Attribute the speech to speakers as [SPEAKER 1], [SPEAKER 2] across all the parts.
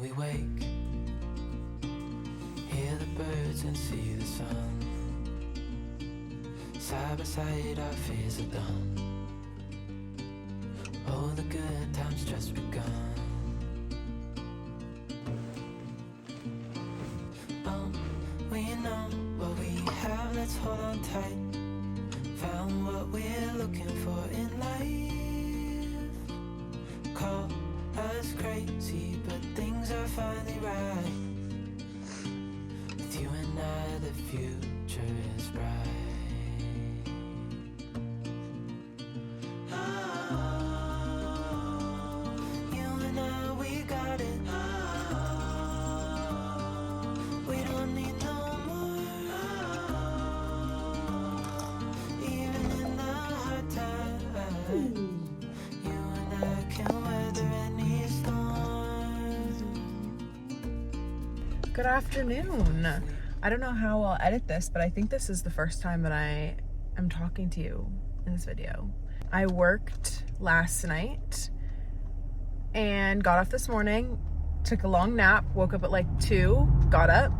[SPEAKER 1] we wake, hear the birds and see the sun. Side by side our fears are done. Oh, the good times just begun. Oh, we know what we have, let's hold on tight. Found what we're looking for in life. Call us crazy, but things are finally right. With you and I, the future is bright.
[SPEAKER 2] Good afternoon. I don't know how I'll edit this, but I think this is the first time that I am talking to you in this video. I worked last night and got off this morning, took a long nap, woke up at like 2, got up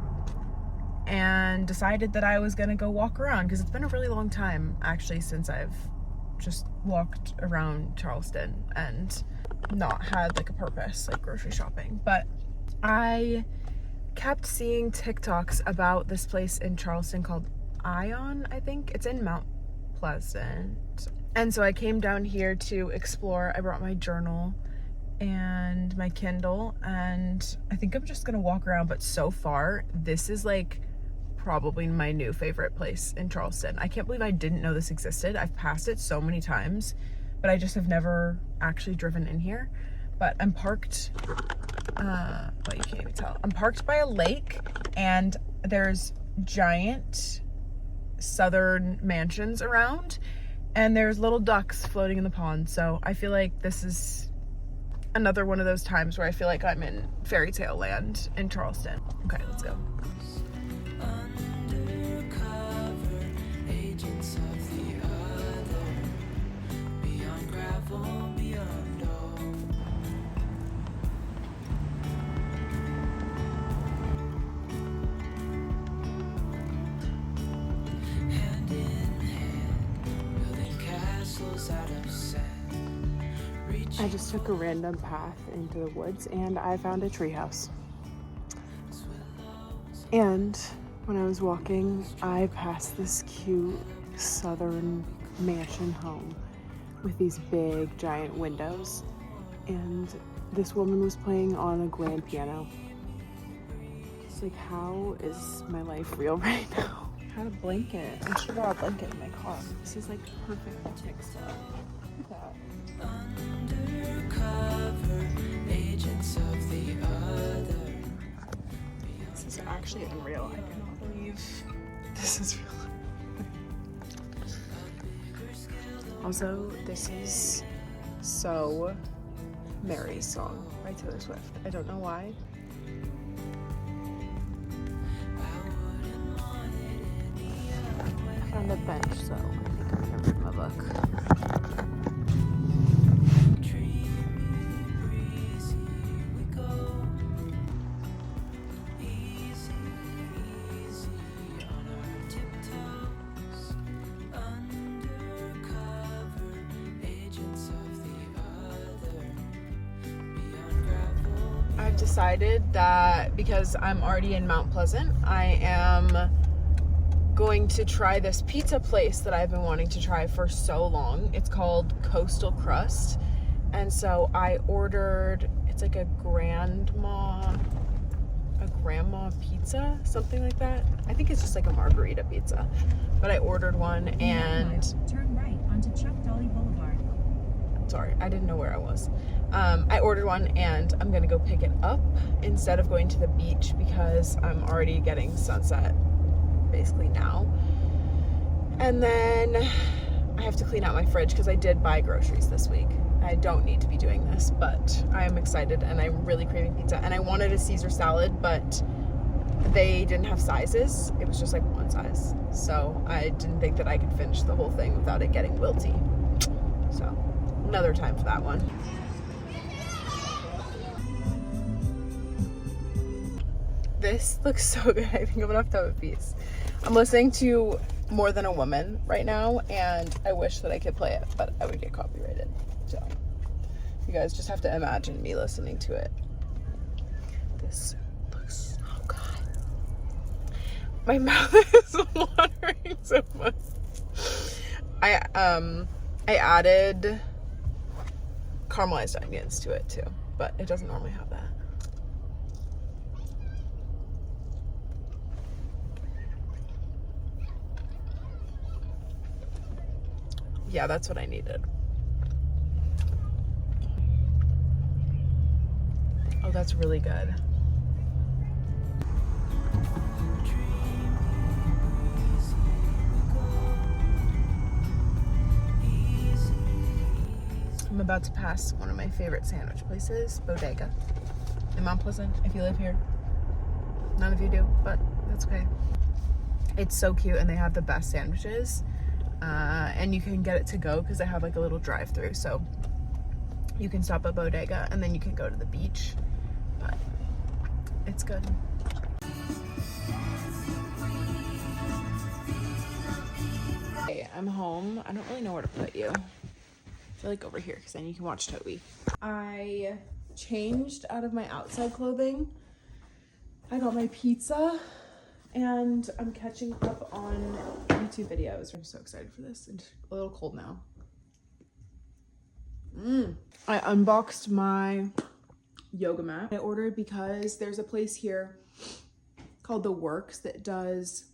[SPEAKER 2] and decided that I was gonna go walk around because it's been a really long time actually since I've just walked around Charleston and not had like a purpose, like grocery shopping. But I kept seeing TikToks about this place in Charleston called Ion, I think. It's in Mount Pleasant. And so I came down here to explore. I brought my journal and my Kindle, and I think I'm just gonna walk around. But so far, this is like probably my new favorite place in Charleston. I can't believe I didn't know this existed. I've passed it so many times, but I just have never actually driven in here. But I'm parked, well, you can't even tell. I'm parked by a lake, and there's giant southern mansions around, and there's little ducks floating in the pond. So I feel like this is another one of those times where I feel like I'm in fairy tale land in Charleston. Okay, let's go.
[SPEAKER 1] Undercover agents of the other, beyond gravel, beyond all. Hand in hand, building castles out of sand.
[SPEAKER 2] I just took a random path into the woods and I found a treehouse. And when I was walking, I passed this cute southern mansion home with these big giant windows. And this woman was playing on a grand piano. It's like, how is my life real right now? I had a blanket. I should have brought a blanket in my car. This is like perfect mixed up. Look at that.
[SPEAKER 1] Undercover agents of the other.
[SPEAKER 2] This is actually unreal. I cannot believe this is real. Also, this is So Mary's song by Taylor Swift. I don't know why. I found a bench, so I think I'm gonna read my book. I've decided that because I'm already in Mount Pleasant, I am going to try this pizza place that I've been wanting to try for so long. It's called Coastal Crust. And so I ordered, it's like a grandma pizza, something like that. I think it's just like a margarita pizza. But I ordered one and
[SPEAKER 3] turn right onto Chuck Dolly Boulevard.
[SPEAKER 2] Sorry, I didn't know where I was. I ordered one and I'm gonna go pick it up instead of going to the beach because I'm already getting sunset basically now. And then I have to clean out my fridge because I did buy groceries this week. I don't need to be doing this, but I am excited and I'm really craving pizza. And I wanted a Caesar salad, but they didn't have sizes. It was just like one size. So I didn't think that I could finish the whole thing without it getting wilty. So another time for that one. This looks so good. I think I'm gonna have to have a piece. I'm listening to More Than a Woman right now, and I wish that I could play it, but I would get copyrighted. So you guys just have to imagine me listening to it. This looks so good. My mouth is watering so much. I added caramelized onions to it too, but it doesn't normally have that. Yeah, that's what I needed. Oh, that's really good. I'm about to pass one of my favorite sandwich places, Bodega, in Mount Pleasant, if you live here. None of you do, but that's okay. It's so cute, and they have the best sandwiches. And you can get it to go because they have like a little drive-through, so you can stop at Bodega and then you can go to the beach, but it's good. Okay, I'm home. I don't really know where to put you. I feel like over here because then you can watch Toby. I changed out of my outside clothing. I got my pizza and I'm catching up on YouTube videos. I'm so excited for this. It's a little cold now. I unboxed my yoga mat. I ordered because there's a place here called The Works that does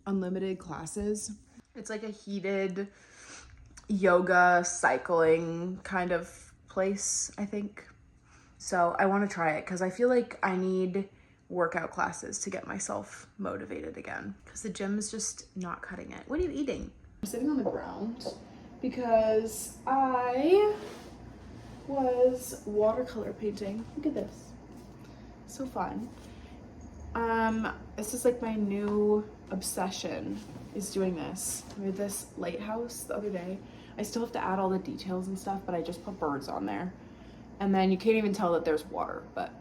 [SPEAKER 2] unlimited classes. It's like a heated yoga cycling kind of place, I think. So I want to try it because I feel like I need workout classes to get myself motivated again because the gym is just not cutting it. What are you eating? I'm sitting on the ground because I was watercolor painting. Look at this. So fun. This is like my new obsession is doing this. I made this lighthouse the other day. I still have to add all the details and stuff, but I just put birds on there. And then you can't even tell that there's water, but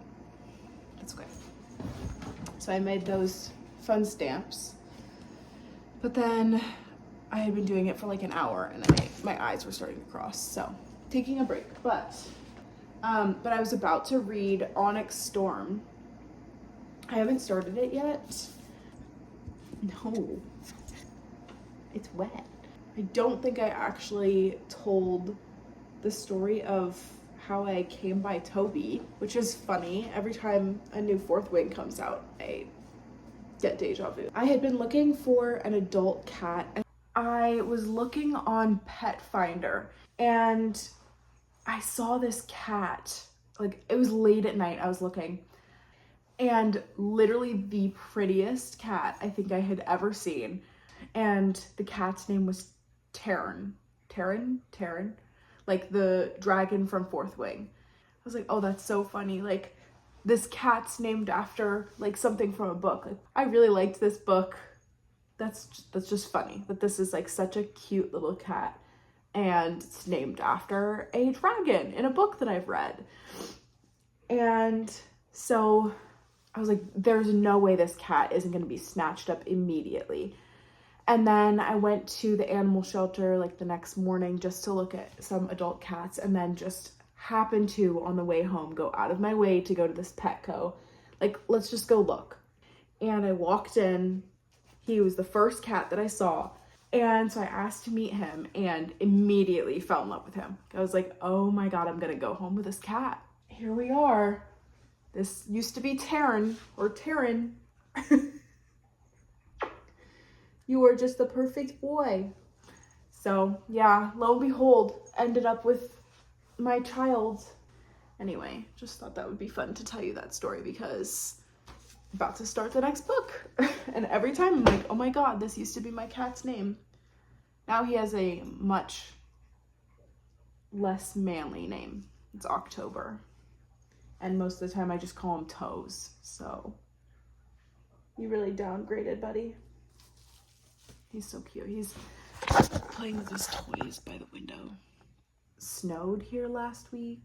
[SPEAKER 2] it's okay. So I made those fun stamps, but then I had been doing it for like an hour and then my eyes were starting to cross, so taking a break. But I was about to read Onyx Storm. I haven't started it yet. No, it's wet. I don't think I actually told the story of how I came by Toby, which is funny. Every time a new Fourth Wing comes out, I get deja vu. I had been looking for an adult cat. I was looking on Pet Finder and I saw this cat. Like, it was late at night, I was looking, and literally the prettiest cat I think I had ever seen. And the cat's name was Terran, like the dragon from Fourth Wing. I was like, oh, that's so funny. Like, this cat's named after like something from a book. Like, I really liked this book. That's just funny that this is like such a cute little cat and it's named after a dragon in a book that I've read. And so I was like, there's no way this cat isn't going to be snatched up immediately. And then I went to the animal shelter like the next morning just to look at some adult cats, and then just happened to, on the way home, go out of my way to go to this Petco. Like, let's just go look. And I walked in. He was the first cat that I saw. And so I asked to meet him and immediately fell in love with him. I was like, oh my God, I'm going to go home with this cat. Here we are. This used to be Terran. You were just the perfect boy. So yeah, lo and behold, ended up with my child. Anyway, just thought that would be fun to tell you that story because I'm about to start the next book. And every time I'm like, oh my God, this used to be my cat's name. Now he has a much less manly name. It's October. And most of the time I just call him Toes. So you really downgraded, buddy. He's so cute. He's playing with his toys by the window. Snowed here last week.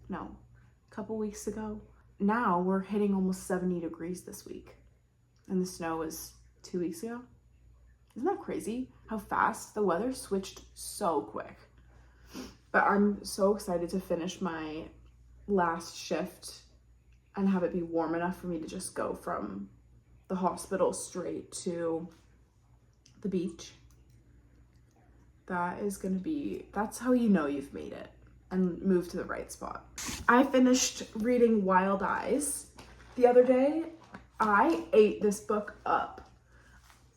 [SPEAKER 2] No, a couple weeks ago. now we're hitting almost 70 degrees this week. And the snow was 2 weeks ago. Isn't that crazy? How fast the weather switched so quick. But I'm so excited to finish my last shift and have it be warm enough for me to just go from the hospital straight to the beach. That is gonna be, that's how you know you've made it and moved to the right spot. I finished reading Wild Eyes the other day. I ate this book up.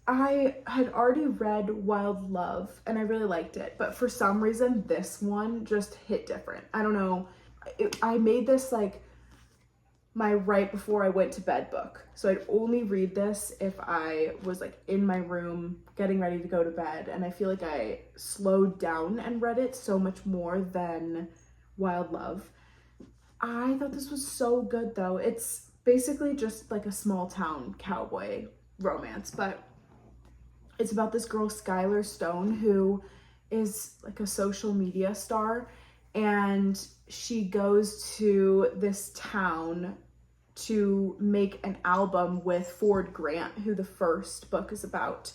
[SPEAKER 2] I had already read Wild Love and I really liked it, but for some reason this one just hit different. I don't know. I made this like my right before I went to bed book. So I'd only read this if I was like in my room getting ready to go to bed, and I feel like I slowed down and read it so much more than Wild Love. I thought this was so good though. It's basically just like a small town cowboy romance, but it's about this girl, Skylar Stone, who is like a social media star, and she goes to this town to make an album with Ford Grant, who the first book is about,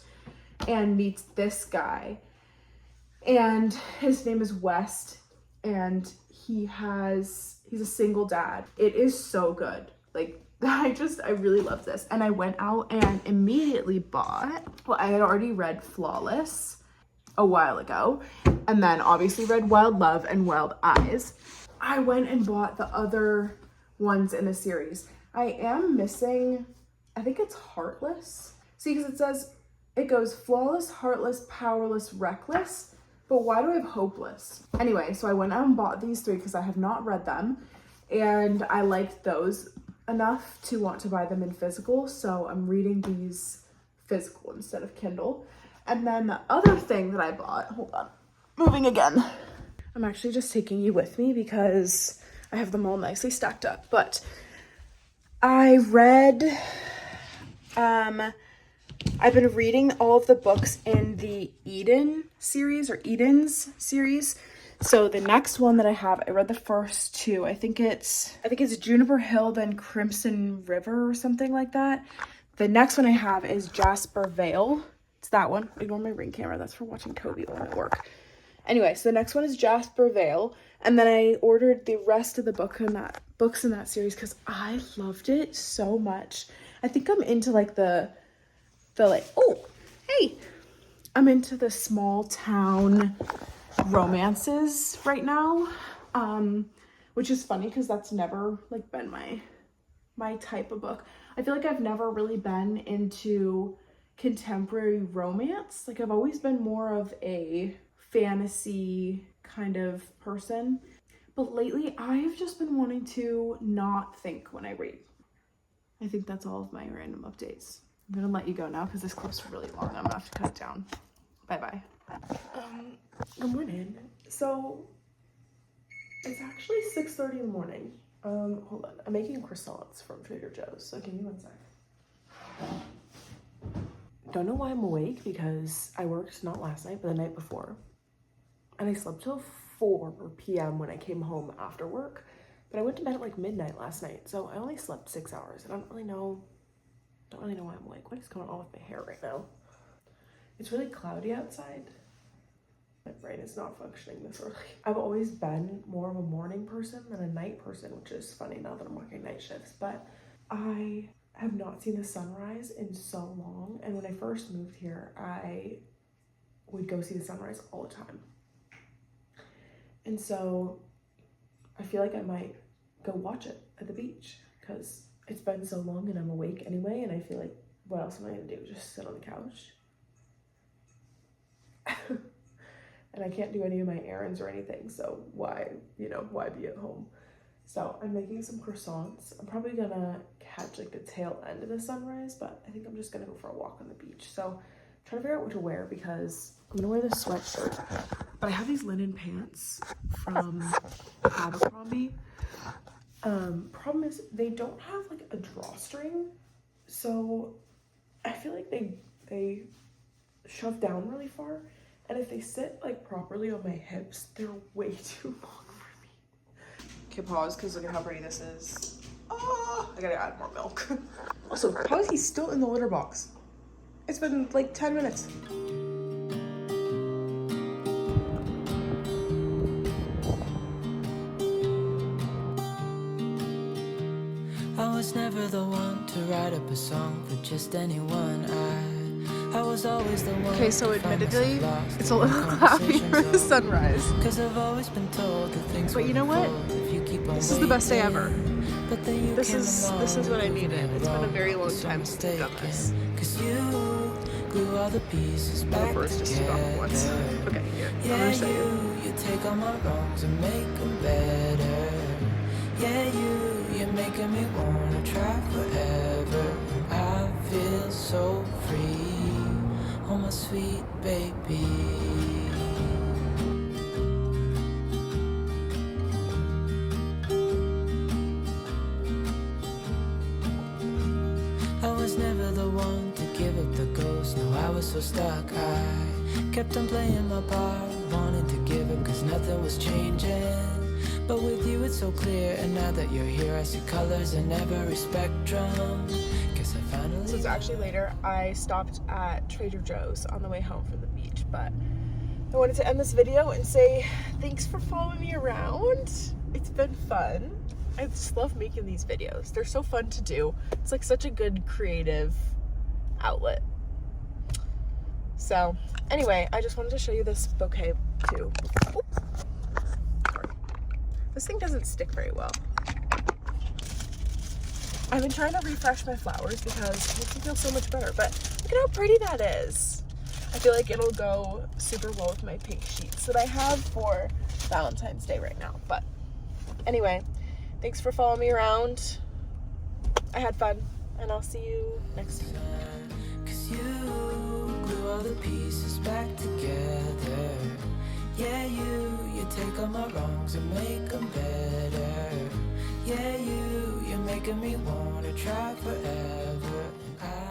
[SPEAKER 2] and meets this guy. And his name is West, and he's a single dad. It is so good. Like, I really love this. And I went out and immediately bought, well, I had already read Flawless a while ago, and then obviously read Wild Love and Wild Eyes. I went and bought the other ones in the series. I am missing, I think it's Heartless. See, because it goes Flawless, Heartless, Powerless, Reckless, but why do I have Hopeless? Anyway, so I went out and bought these three because I have not read them, and I liked those enough to want to buy them in physical, so I'm reading these physical instead of Kindle. And then the other thing that I bought, hold on, moving again. I'm actually just taking you with me because I have them all nicely stacked up, but I read, I've been reading all of the books in the Eden series, or Eden's series. So the next one that I have, I read the first two. I think it's Juniper Hill, then Crimson River or something like that. The next one I have is Jasper Vale. It's that one. Ignore my ring camera. That's for watching Toby while at work. Anyway, so the next one is Jasper Vale. And then I ordered the rest of the books in that series because I loved it so much. I think I'm into like the like, oh, hey. I'm into the small town romances right now, which is funny because that's never like been my type of book. I feel like I've never really been into contemporary romance. Like, I've always been more of a fantasy kind of person, but lately I have just been wanting to not think when I read. I think that's all of my random updates. I'm gonna let you go now because this clip's really long. I'm gonna have to cut it down. Bye. Good morning. So it's actually 6:30 in the morning. Hold on. I'm making croissants from Trader Joe's, so give me 1 sec. Don't know why I'm awake because I worked not last night, but the night before. And I slept till 4 p.m. when I came home after work. But I went to bed at like midnight last night, so I only slept 6 hours. And I don't really know why I'm awake. What is going on with my hair right now? It's really cloudy outside. My brain is not functioning this early. I've always been more of a morning person than a night person, which is funny now that I'm working night shifts, but I have not seen the sunrise in so long. And when I first moved here, I would go see the sunrise all the time. And so I feel like I might go watch it at the beach because it's been so long and I'm awake anyway. And I feel like, what else am I gonna do? Just sit on the couch? And I can't do any of my errands or anything, so why be at home? So I'm making some croissants. I'm probably gonna catch like the tail end of the sunrise, but I think I'm just gonna go for a walk on the beach. So I'm trying to figure out what to wear because I'm gonna wear this sweatshirt, but I have these linen pants from Abercrombie. Problem is they don't have like a drawstring, so I feel like they shove down really far. And if they sit like properly on my hips, they're way too long for me. Okay, pause, because look at how pretty this is. Oh, I gotta add more milk. Also, how is he still in the litter box? It's been like 10 minutes.
[SPEAKER 1] I was never the one to write up a song for just anyone. I was always the one.
[SPEAKER 2] Okay, so
[SPEAKER 1] to find
[SPEAKER 2] admittedly,
[SPEAKER 1] myself lost
[SPEAKER 2] it's a
[SPEAKER 1] in
[SPEAKER 2] little cloudy
[SPEAKER 1] conversations
[SPEAKER 2] for the sunrise.
[SPEAKER 1] Cause I've always been told that things
[SPEAKER 2] But you know what? This is the best day ever.
[SPEAKER 1] But then you
[SPEAKER 2] This
[SPEAKER 1] came
[SPEAKER 2] is
[SPEAKER 1] along,
[SPEAKER 2] what I
[SPEAKER 1] proved me
[SPEAKER 2] needed. It's been a
[SPEAKER 1] wrong,
[SPEAKER 2] very long
[SPEAKER 1] so
[SPEAKER 2] time since I've done this.
[SPEAKER 1] Cause you glue all the pieces back
[SPEAKER 2] First, just took off once.
[SPEAKER 1] together.
[SPEAKER 2] Okay, here. I'm
[SPEAKER 1] Yeah,
[SPEAKER 2] gonna show you.
[SPEAKER 1] you take all my wrongs and make them better. Yeah, you're making me wanna try forever. I feel so free, oh my sweet baby. I was never the one to give up the ghost. No, I was so stuck. I kept on playing my part, wanting to give up cause nothing was changing. But with you it's so clear, and now that you're here I see colors in every spectrum. Guess I finally.
[SPEAKER 2] So it's actually later. I stopped at Trader Joe's on the way home from the beach, but I wanted to end this video and say thanks for following me around. It's been fun. I just love making these videos. They're so fun to do. It's like such a good creative outlet. So anyway, I just wanted to show you this bouquet too. Oops. Sorry. This thing doesn't stick very well. I've been trying to refresh my flowers because it makes me feel so much better, but look at how pretty that is. I feel like it'll go super well with my pink sheets that I have for Valentine's Day right now. But anyway, thanks for following me around. I had fun, and I'll see you next time.
[SPEAKER 1] Cause you glue all the pieces back together. Yeah, you take all my wrongs and make them better. Yeah, you're making me wanna try forever. And